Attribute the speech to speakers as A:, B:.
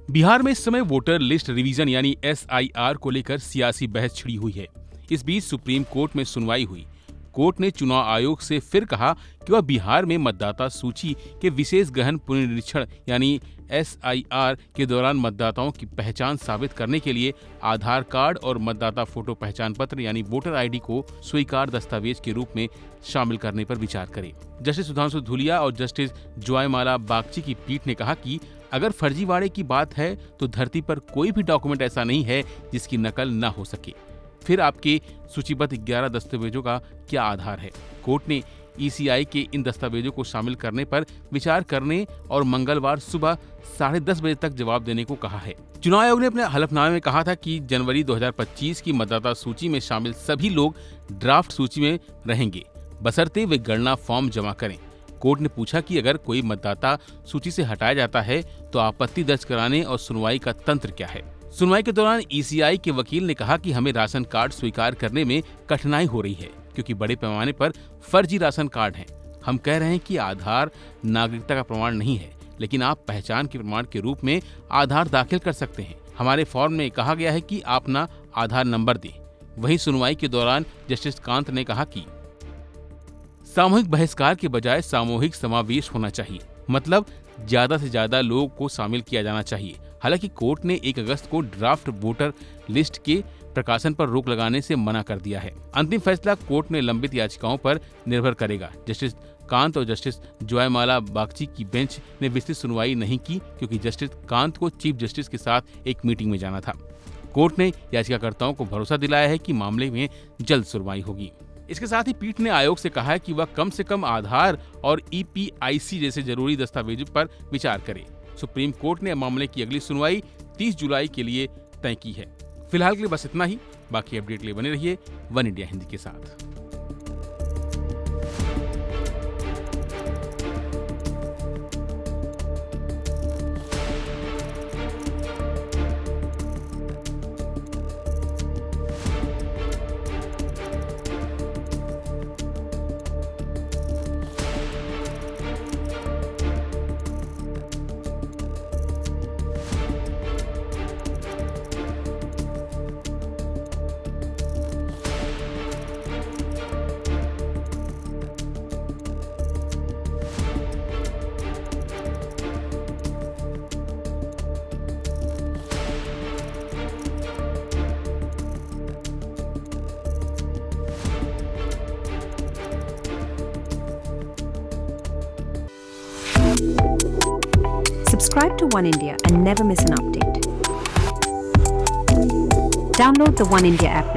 A: बिहार में इस समय वोटर लिस्ट रिवीजन यानी SIR को लेकर सियासी बहस छिड़ी हुई है। इस बीच सुप्रीम कोर्ट में सुनवाई हुई। कोर्ट ने चुनाव आयोग से फिर कहा कि वह बिहार में मतदाता सूची के विशेष गहन पुनरीक्षण यानी SIR के दौरान मतदाताओं की पहचान साबित करने के लिए आधार कार्ड और मतदाता फोटो पहचान पत्र यानी वोटर ID को स्वीकार दस्तावेज के रूप में शामिल करने पर विचार करे। जस्टिस सुधांशु धूलिया और जस्टिस जॉयमाला बागची की पीठ ने कहा कि अगर फर्जीवाड़े की बात है तो धरती पर कोई भी डॉक्यूमेंट ऐसा नहीं है जिसकी नकल न हो सके। फिर आपके सूचीबद्ध 11 दस्तावेजों का क्या आधार है? कोर्ट ने ECI के इन दस्तावेजों को शामिल करने पर विचार करने और मंगलवार सुबह 10:30 बजे तक जवाब देने को कहा है। चुनाव आयोग ने अपने हलफनामे में कहा था कि जनवरी 2025 की मतदाता सूची में शामिल सभी लोग ड्राफ्ट सूची में रहेंगे, बशर्ते वे गणना फॉर्म जमा करें। कोर्ट ने पूछा कि अगर कोई मतदाता सूची से हटाया जाता है तो आपत्ति दर्ज कराने और सुनवाई का तंत्र क्या है। सुनवाई के दौरान ECI के वकील ने कहा कि हमें राशन कार्ड स्वीकार करने में कठिनाई हो रही है क्योंकि बड़े पैमाने पर फर्जी राशन कार्ड हैं। हम कह रहे हैं कि आधार नागरिकता का प्रमाण नहीं है, लेकिन आप पहचान के प्रमाण के रूप में आधार दाखिल कर सकते हैं। हमारे फॉर्म में कहा गया है कि आप अपना आधार नंबर दें। वहीं सुनवाई के दौरान जस्टिस कांत ने कहा कि सामूहिक बहिष्कार के बजाय सामूहिक समावेश होना चाहिए, मतलब ज्यादा से ज्यादा लोगों को शामिल किया जाना चाहिए। हालांकि कोर्ट ने 1 अगस्त को ड्राफ्ट वोटर लिस्ट के प्रकाशन पर रोक लगाने से मना कर दिया है। अंतिम फैसला कोर्ट में लंबित याचिकाओं पर निर्भर करेगा। जस्टिस कांत और जस्टिस जॉयमाला बागची की बेंच ने विस्तृत सुनवाई नहीं की क्योंकि जस्टिस कांत को चीफ जस्टिस के साथ एक मीटिंग में जाना था। कोर्ट ने याचिकाकर्ताओं को भरोसा दिलाया है कि मामले में जल्द सुनवाई होगी। इसके साथ ही पीठ ने आयोग से कहा है कि वह कम से कम आधार और EPIC जैसे जरूरी दस्तावेजों पर विचार करे। सुप्रीम कोर्ट ने मामले की अगली सुनवाई 30 जुलाई के लिए तय की है। फिलहाल के लिए बस इतना ही। बाकी अपडेट के लिए बने रहिए वन इंडिया हिंदी के साथ।
B: Subscribe to One India and never miss an update. Download the One India app now.